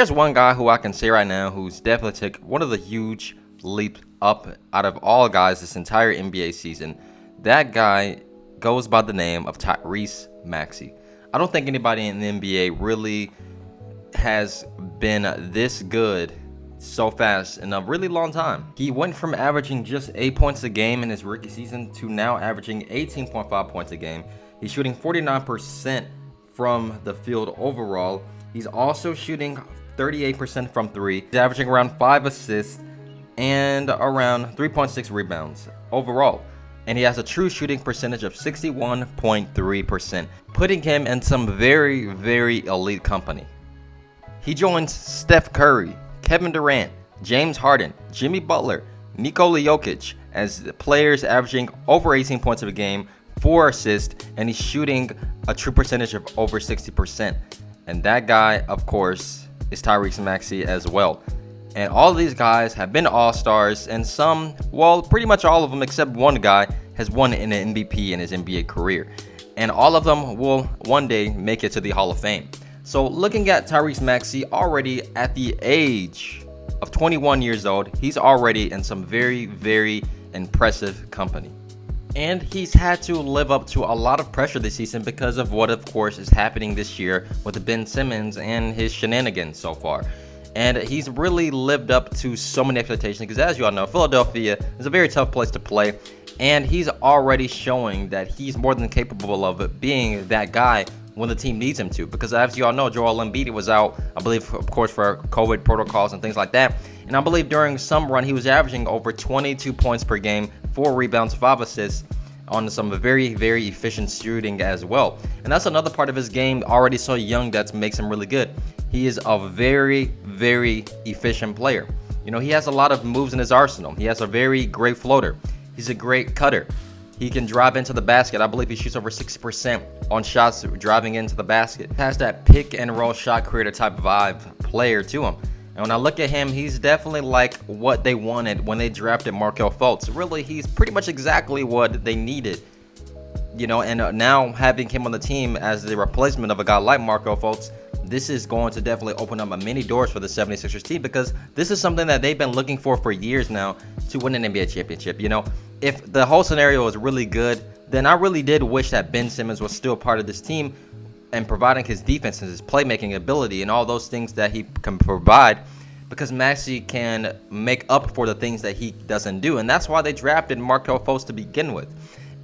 There's one guy who I can say right now who's definitely took one of the huge leaps up out of all guys this entire NBA season. That guy goes by the name of Tyrese Maxey. I don't think anybody in the NBA really has been this good so fast in a really long time. He went from averaging just 8 points a game in his rookie season to now averaging 18.5 points a game. He's shooting 49% from the field overall. He's also shooting 38% from three. He's averaging around 5 assists and around 3.6 rebounds overall. And he has a true shooting percentage of 61.3%, putting him in some very, very elite company. He joins Steph Curry, Kevin Durant, James Harden, Jimmy Butler, Nikola Jokic as the players averaging over 18 points a game, 4 assists, and he's shooting a true percentage of over 60%. And that guy, of course, is Tyrese Maxey as well. And all of these guys have been all-stars, and some, well, pretty much all of them except one guy has won an MVP in his NBA career. And all of them will one day make it to the Hall of Fame. So looking at Tyrese Maxey already at the age of 21 years old, he's already in some very, very impressive company. And he's had to live up to a lot of pressure this season because of what, of course, is happening this year with Ben Simmons and his shenanigans so far. And he's really lived up to so many expectations because, as you all know, Philadelphia is a very tough place to play. And he's already showing that he's more than capable of being that guy when the team needs him to. Because as you all know, Joel Embiid was out, I believe, of course, for COVID protocols and things like that. And I believe during some run, he was averaging over 22 points per game, 4 rebounds, 5 assists on some very, very efficient shooting as well. And that's another part of his game already so young that makes him really good. He is a very, very efficient player. You know, he has a lot of moves in his arsenal. He has a very great floater. He's a great cutter. He can drive into the basket. I believe he shoots over 60% on shots driving into the basket. He has that pick and roll shot creator type vibe player to him. And when I look at him, he's definitely like what they wanted when they drafted Markelle Fultz. Really, he's pretty much exactly what they needed. You know, and now having him on the team as the replacement of a guy like Markelle Fultz, this is going to definitely open up many doors for the 76ers team, because this is something that they've been looking for years now, to win an NBA championship. You know, if the whole scenario was really good, then I really did wish that Ben Simmons was still part of this team and providing his defense and his playmaking ability and all those things that he can provide, because Maxey can make up for the things that he doesn't do. And that's why they drafted Markelle Fultz to begin with.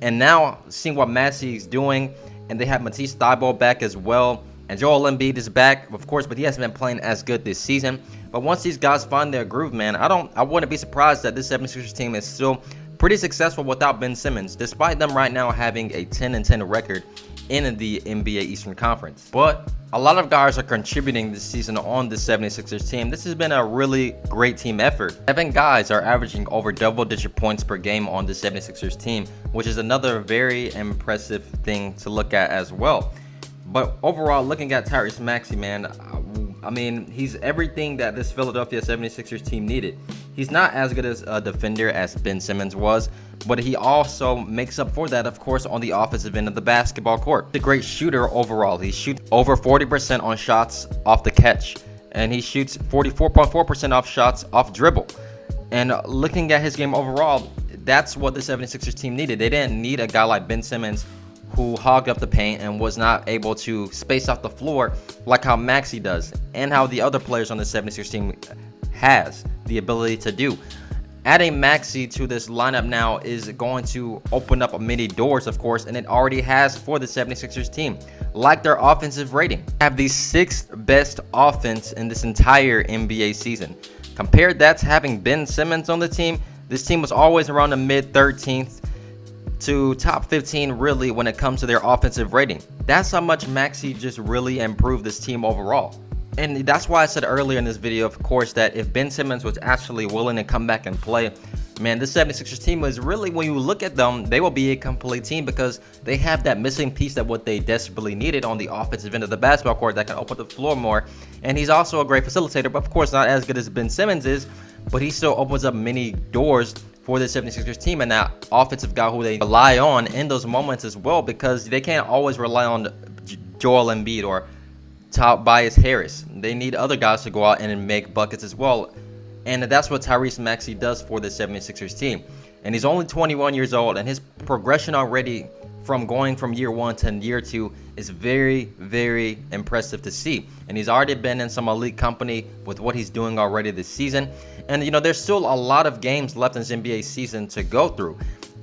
And now seeing what Maxey's doing, and they have Matisse Thybulle back as well, and Joel Embiid is back, of course, but he hasn't been playing as good this season. But once these guys find their groove, man, I wouldn't be surprised that this 76ers team is still pretty successful without Ben Simmons, despite them right now having a 10-10 record in the NBA Eastern Conference. But a lot of guys are contributing this season on the 76ers team. This has been a really great team effort. 7 guys are averaging over double-digit points per game on the 76ers team, which is another very impressive thing to look at as well. But overall, looking at Tyrese Maxey, man, I mean, he's everything that this Philadelphia 76ers team needed. He's not as good as a defender as Ben Simmons was, but he also makes up for that, of course, on the offensive end of the basketball court. He's a great shooter overall. He shoots over 40% on shots off the catch, and he shoots 44.4% off shots off dribble. And looking at his game overall, that's what the 76ers team needed. They didn't need a guy like Ben Simmons who hogged up the paint and was not able to space out the floor like how Maxey does, and how the other players on the 76ers team has the ability to do. Adding Maxey to this lineup now is going to open up many doors, of course, and it already has for the 76ers team, like their offensive rating. They have the 6th best offense in this entire NBA season. Compare that to having Ben Simmons on the team. This team was always around the mid-13th to top 15 really when it comes to their offensive rating. That's how much Maxey just really improved this team overall. And that's why I said earlier in this video, of course, that if Ben Simmons was actually willing to come back and play, man, this 76ers team is really, when you look at them, they will be a complete team, because they have that missing piece that what they desperately needed on the offensive end of the basketball court that can open the floor more. And he's also a great facilitator, but of course not as good as Ben Simmons is, but he still opens up many doors for the 76ers team, and that offensive guy who they rely on in those moments as well, because they can't always rely on Joel Embiid or Tobias Harris. They need other guys to go out and make buckets as well. And that's what Tyrese Maxey does for the 76ers team. And he's only 21 years old, and his progression already from going from year 1 to year 2 is very, very impressive to see. And he's already been in some elite company with what he's doing already this season. And, there's still a lot of games left in this NBA season to go through.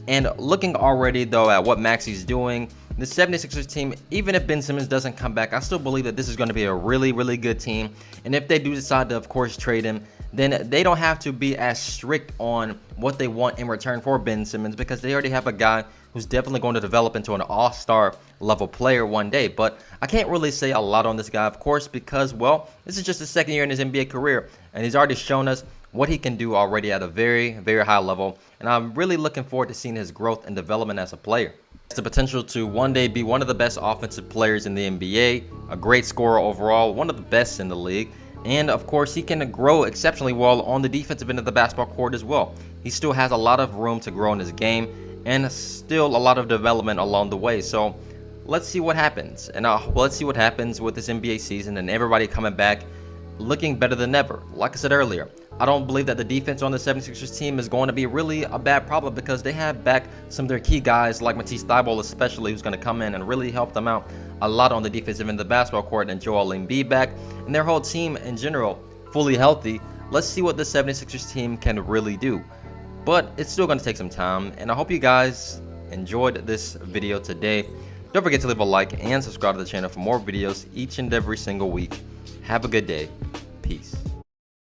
And looking already, though, at what Maxey's doing, the 76ers team, even if Ben Simmons doesn't come back, I still believe that this is going to be a really, really good team. And if they do decide to, of course, trade him, then they don't have to be as strict on what they want in return for Ben Simmons, because they already have a guy who's definitely going to develop into an all-star level player one day. But I can't really say a lot on this guy, of course, because, well, this is just his second year in his NBA career, and he's already shown us what he can do already at a very, very high level. And I'm really looking forward to seeing his growth and development as a player. He has the potential to one day be one of the best offensive players in the NBA, a great scorer overall, one of the best in the league. And of course, he can grow exceptionally well on the defensive end of the basketball court as well. He still has a lot of room to grow in his game, and still a lot of development along the way. So let's see what happens. And let's see what happens with this NBA season and everybody coming back looking better than ever. Like I said earlier, I don't believe that the defense on the 76ers team is going to be really a bad problem, because they have back some of their key guys like Matisse Thybulle especially, who's going to come in and really help them out a lot on the defensive end of the basketball court, and Joel Embiid back, and their whole team in general fully healthy. Let's see what the 76ers team can really do. But it's still going to take some time, and I hope you guys enjoyed this video today. Don't forget to leave a like and subscribe to the channel for more videos each and every single week. Have a good day. Peace.